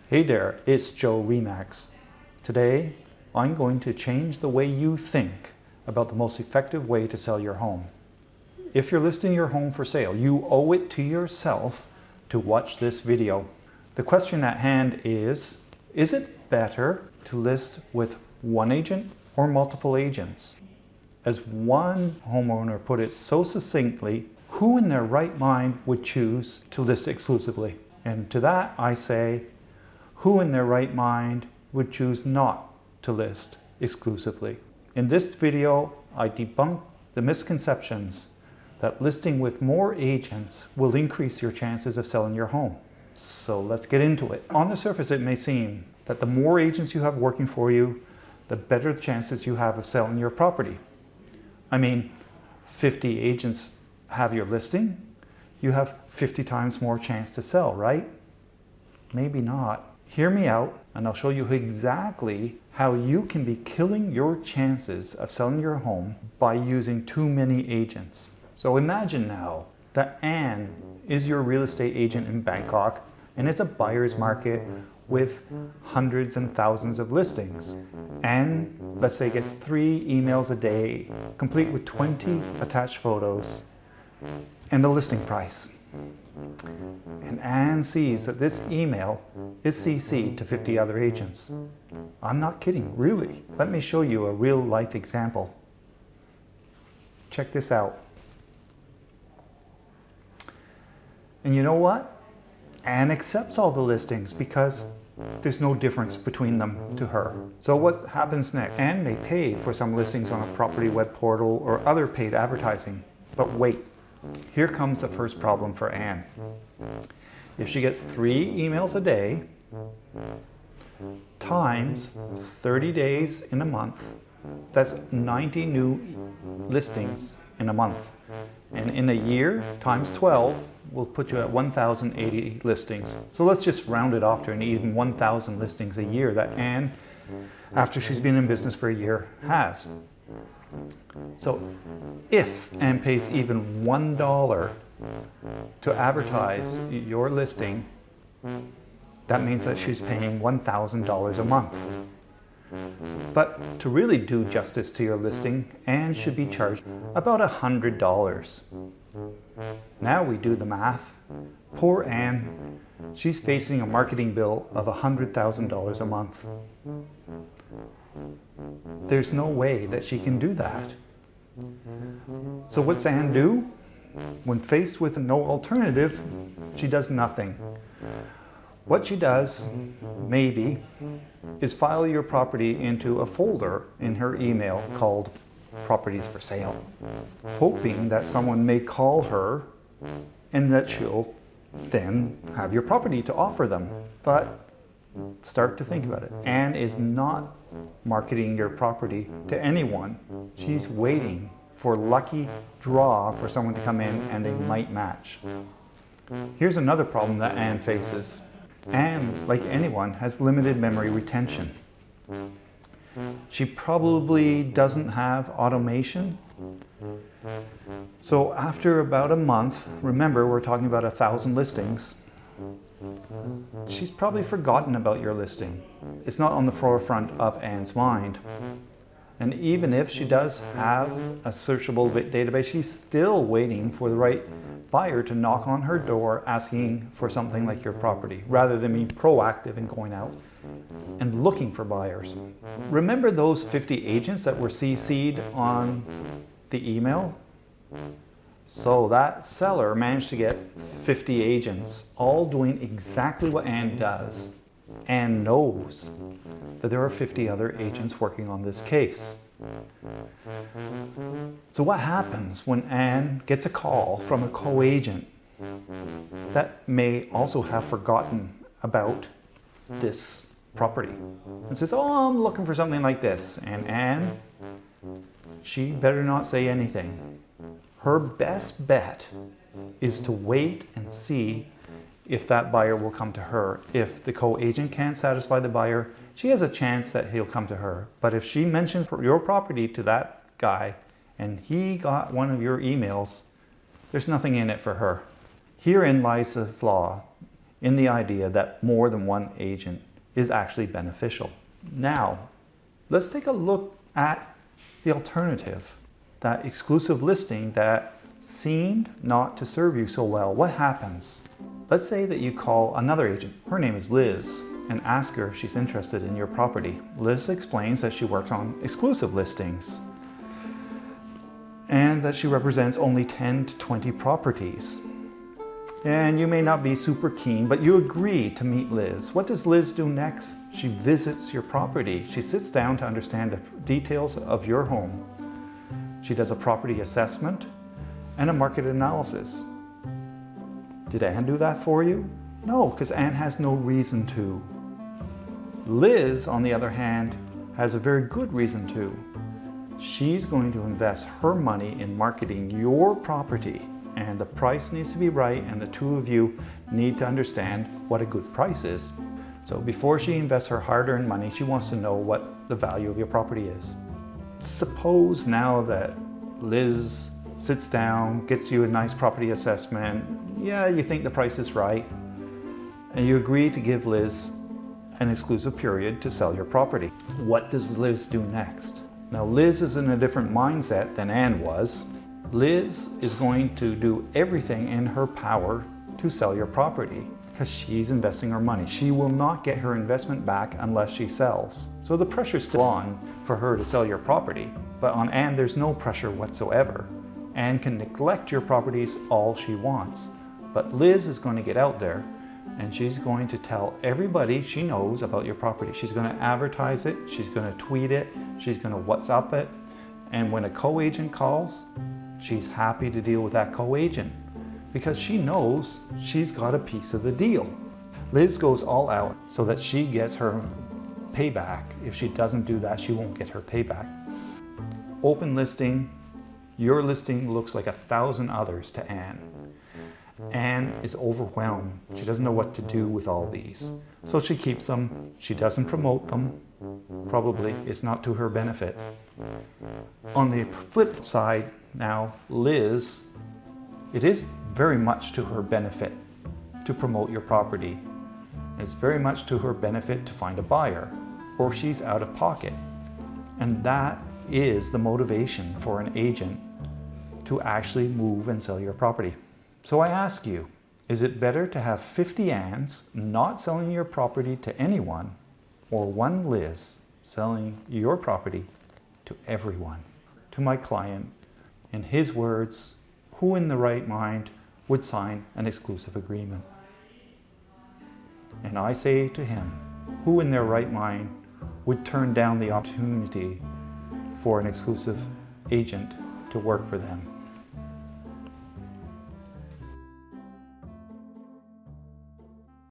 Hey there, it's Joe Remax. Today, I'm going to change the way you think about the most effective way to sell your home. If you're listing your home for sale, you owe it to yourself to watch this video. The question at hand is it better to list with one agent or multiple agents? As one homeowner put it so succinctly, who in their right mind would choose to list exclusively? And to that I say, who in their right mind would choose not to list exclusively? In this video, I debunk the misconceptions that listing with more agents will increase your chances of selling your home. So let's get into it. On the surface, it may seem that the more agents you have working for you, the better the chances you have of selling your property. I mean, 50 agents have your listing, you have 50 times more chance to sell, right? Maybe not. Hear me out, and I'll show you exactly how you can be killing your chances of selling your home by using too many agents. So imagine now that Anne is your real estate agent in Bangkok, and it's a buyer's market with hundreds and thousands of listings. Anne, let's say, gets 3 emails a day, complete with 20 attached photos and the listing price. And Anne sees that this email is CC'd to 50 other agents. I'm not kidding, really. Let me show you a real life example. Check this out. And you know what? Anne accepts all the listings because there's no difference between them to her. So what happens next? Anne may pay for some listings on a property web portal or other paid advertising. But wait, here comes the first problem for Anne. If she gets 3 emails a day times 30 days in a month, that's 90 new listings in a month. And in a year, times 12, will put you at 1,080 listings. So let's just round it off to an even 1,000 listings a year that Anne, after she's been in business for a year, has. So if Anne pays even $1 to advertise your listing, that means that she's paying $1,000 a month. But to really do justice to your listing, Anne should be charged about $100. Now we do the math. Poor Anne, she's facing a marketing bill of $100,000 a month. There's no way that she can do that. So what's Anne do? When faced with no alternative, she does nothing. What she does, maybe, is file your property into a folder in her email called Properties for Sale, hoping that someone may call her and that she'll then have your property to offer them. But start to think about it. Anne is not marketing your property to anyone. She's waiting for lucky draw for someone to come in and they might match. Here's another problem that Anne faces. Anne, like anyone, has limited memory retention. She probably doesn't have automation. So after about a month, remember we're talking about 1,000 listings, she's probably forgotten about your listing. It's not on the forefront of Anne's mind. And even if she does have a searchable database, she's still waiting for the right buyer to knock on her door asking for something like your property, rather than being proactive and going out and looking for buyers. Remember those 50 agents that were CC'd on the email? So that seller managed to get 50 agents, all doing exactly what Anne does. Anne knows that there are 50 other agents working on this case. So what happens when Anne gets a call from a co-agent that may also have forgotten about this property and says, oh, I'm looking for something like this? And Anne, she better not say anything. Her best bet is to wait and see if that buyer will come to her. If the co-agent can't satisfy the buyer, she has a chance that he'll come to her. But if she mentions your property to that guy and he got one of your emails, there's nothing in it for her. Herein lies the flaw in the idea that more than one agent is actually beneficial. Now, let's take a look at the alternative, that exclusive listing that seemed not to serve you so well. What happens? Let's say that you call another agent. Her name is Liz, and ask her if she's interested in your property. Liz explains that she works on exclusive listings and that she represents only 10 to 20 properties. And you may not be super keen, but you agree to meet Liz. What does Liz do next? She visits your property. She sits down to understand the details of your home. She does a property assessment and a market analysis. Did Anne do that for you? No, because Anne has no reason to. Liz, on the other hand, has a very good reason to. She's going to invest her money in marketing your property, and the price needs to be right, and the two of you need to understand what a good price is. So before she invests her hard-earned money, she wants to know what the value of your property is. Suppose now that Liz sits down, gets you a nice property assessment, yeah, you think the price is right, and you agree to give Liz an exclusive period to sell your property. What does Liz do next? Now, Liz is in a different mindset than Anne was. Liz is going to do everything in her power to sell your property because she's investing her money. She will not get her investment back unless she sells. So the pressure's still on for her to sell your property, but on Anne, there's no pressure whatsoever. Anne can neglect your properties all she wants, but Liz is going to get out there and she's going to tell everybody she knows about your property. She's going to advertise it, she's going to tweet it, she's going to WhatsApp it, and when a co-agent calls, she's happy to deal with that co-agent because she knows she's got a piece of the deal. Liz goes all out so that she gets her payback. If she doesn't do that, she won't get her payback. Open listing, your listing looks like 1,000 others to Anne. Anne is overwhelmed. She doesn't know what to do with all these. So she keeps them. She doesn't promote them. Probably it's not to her benefit. On the flip side now, Liz, it is very much to her benefit to promote your property. It's very much to her benefit to find a buyer, or she's out of pocket. And that is the motivation for an agent to actually move and sell your property. So I ask you, is it better to have 50 Anns not selling your property to anyone, or one Liz selling your property to everyone? To my client, in his words, who in the right mind would sign an exclusive agreement? And I say to him, who in their right mind would turn down the opportunity for an exclusive agent to work for them?